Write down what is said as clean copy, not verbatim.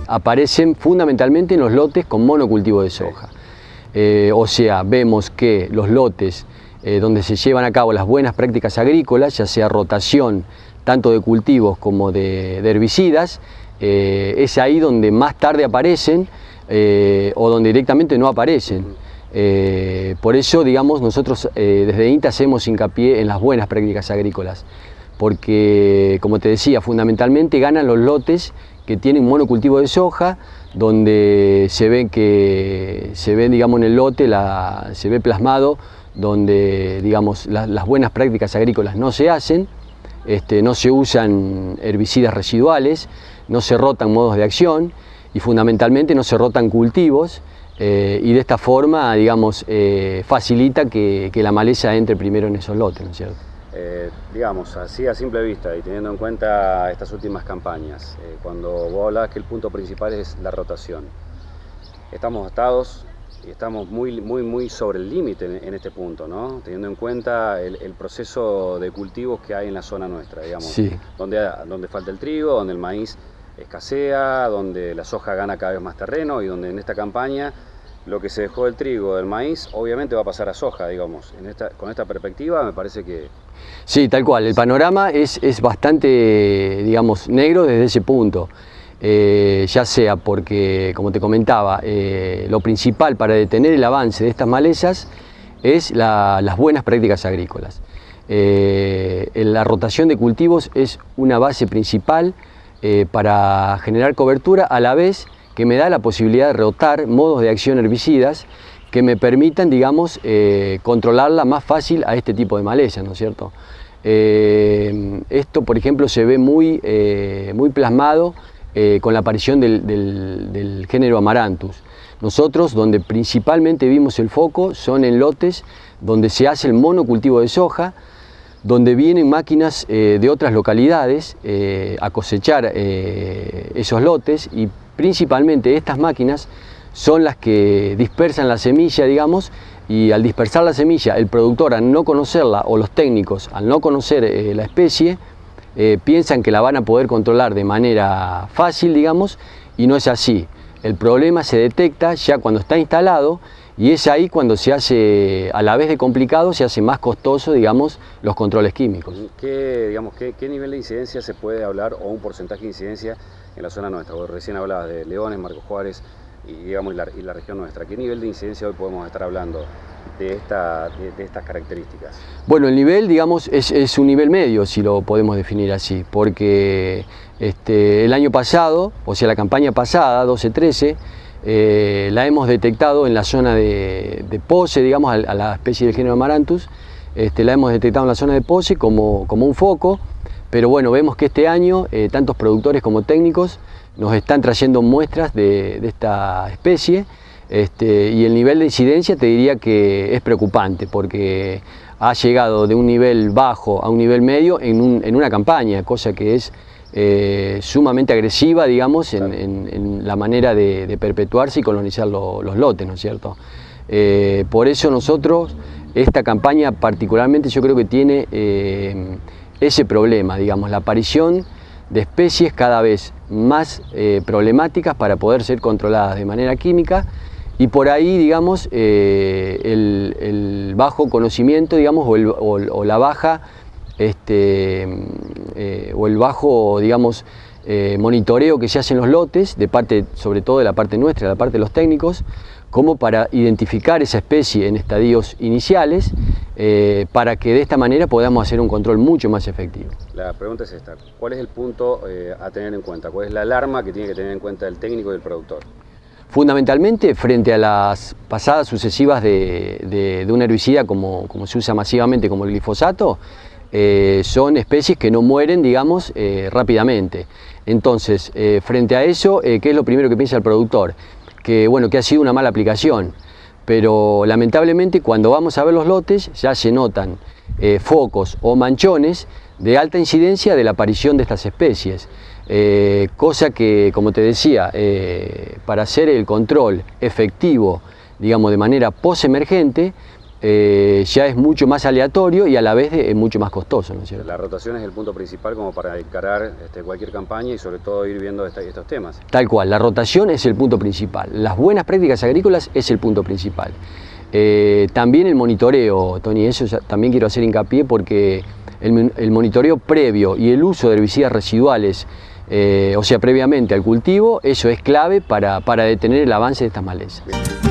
aparecen fundamentalmente en los lotes con monocultivo de soja. O sea, vemos que los lotes donde se llevan a cabo las buenas prácticas agrícolas, ya sea rotación tanto de cultivos como de herbicidas, es ahí donde más tarde aparecen o donde directamente no aparecen. Por eso, digamos, nosotros desde INTA hacemos hincapié en las buenas prácticas agrícolas, porque, como te decía, fundamentalmente ganan los lotes que tienen monocultivo de soja, donde se ve, digamos, en el lote, se ve plasmado donde, digamos, las buenas prácticas agrícolas no se hacen, no se usan herbicidas residuales, no se rotan modos de acción y fundamentalmente no se rotan cultivos, y de esta forma, digamos, facilita que la maleza entre primero en esos lotes, ¿no es cierto? Digamos, así a simple vista y teniendo en cuenta estas últimas campañas, cuando vos hablabas que el punto principal es la rotación, estamos atados y estamos muy sobre el límite en este punto, ¿no? Teniendo en cuenta el proceso de cultivos que hay en la zona nuestra, digamos, sí. donde falta el trigo, donde el maíz escasea, donde la soja gana cada vez más terreno y donde en esta campaña lo que se dejó del trigo, del maíz, obviamente va a pasar a soja, digamos. Con esta perspectiva me parece que... Sí, tal cual. El panorama es bastante, digamos, negro desde ese punto. Ya sea porque, como te comentaba, lo principal para detener el avance de estas malezas es las buenas prácticas agrícolas. La rotación de cultivos es una base principal para generar cobertura, a la vez que me da la posibilidad de rotar modos de acción herbicidas que me permitan, digamos, controlarla más fácil a este tipo de maleza, ¿no es cierto? Esto, por ejemplo, se ve muy plasmado con la aparición del género Amaranthus. Nosotros, donde principalmente vimos el foco, son en lotes donde se hace el monocultivo de soja, donde vienen máquinas de otras localidades a cosechar esos lotes, y principalmente estas máquinas son las que dispersan la semilla, digamos, y al dispersar la semilla, el productor, al no conocerla, o los técnicos, al no conocer la especie, piensan que la van a poder controlar de manera fácil, digamos, y no es así. El problema se detecta ya cuando está instalado, y es ahí cuando se hace, a la vez de complicado, se hace más costoso, digamos, los controles químicos. ¿Qué nivel de incidencia se puede hablar, o un porcentaje de incidencia en la zona nuestra? Vos recién hablabas de Leones, Marcos Juárez y la región nuestra. ¿Qué nivel de incidencia hoy podemos estar hablando de estas características? Bueno, el nivel, digamos, es un nivel medio, si lo podemos definir así, porque el año pasado, o sea, la campaña pasada, 12-13, la hemos detectado en la zona de Pose, digamos, a la especie del género Amaranthus, la hemos detectado en la zona de Pose como un foco, pero bueno, vemos que este año tantos productores como técnicos nos están trayendo muestras de una especie, y el nivel de incidencia te diría que es preocupante, porque ha llegado de un nivel bajo a un nivel medio en una campaña, cosa que es sumamente agresiva, digamos, en la manera de perpetuarse y colonizar los lotes, ¿no es cierto? Por eso nosotros, esta campaña particularmente, yo creo que tiene ese problema, digamos, la aparición de especies cada vez más problemáticas para poder ser controladas de manera química, y por ahí, digamos, el bajo conocimiento, digamos, o la baja o el bajo, digamos, monitoreo que se hace en los lotes, de parte, sobre todo de la parte nuestra, de la parte de los técnicos, como para identificar esa especie en estadios iniciales, para que de esta manera podamos hacer un control mucho más efectivo. La pregunta es esta: ¿cuál es el punto a tener en cuenta? ¿Cuál es la alarma que tiene que tener en cuenta el técnico y el productor? Fundamentalmente, frente a las pasadas sucesivas de un herbicida como se usa masivamente, como el glifosato, son especies que no mueren, digamos, rápidamente. Entonces, frente a eso, ¿qué es lo primero que piensa el productor? Que, bueno, que ha sido una mala aplicación, pero lamentablemente cuando vamos a ver los lotes ya se notan focos o manchones de alta incidencia de la aparición de estas especies. Cosa que, como te decía, para hacer el control efectivo, digamos, de manera posemergente, ya es mucho más aleatorio y a la vez es mucho más costoso, ¿no es cierto? La rotación es el punto principal como para encarar cualquier campaña y sobre todo ir viendo estos temas. Tal cual, la rotación es el punto principal. Las buenas prácticas agrícolas es el punto principal. También el monitoreo, Tony, eso también quiero hacer hincapié porque el monitoreo previo y el uso de herbicidas residuales, o sea, previamente al cultivo, eso es clave para detener el avance de estas malezas. Bien.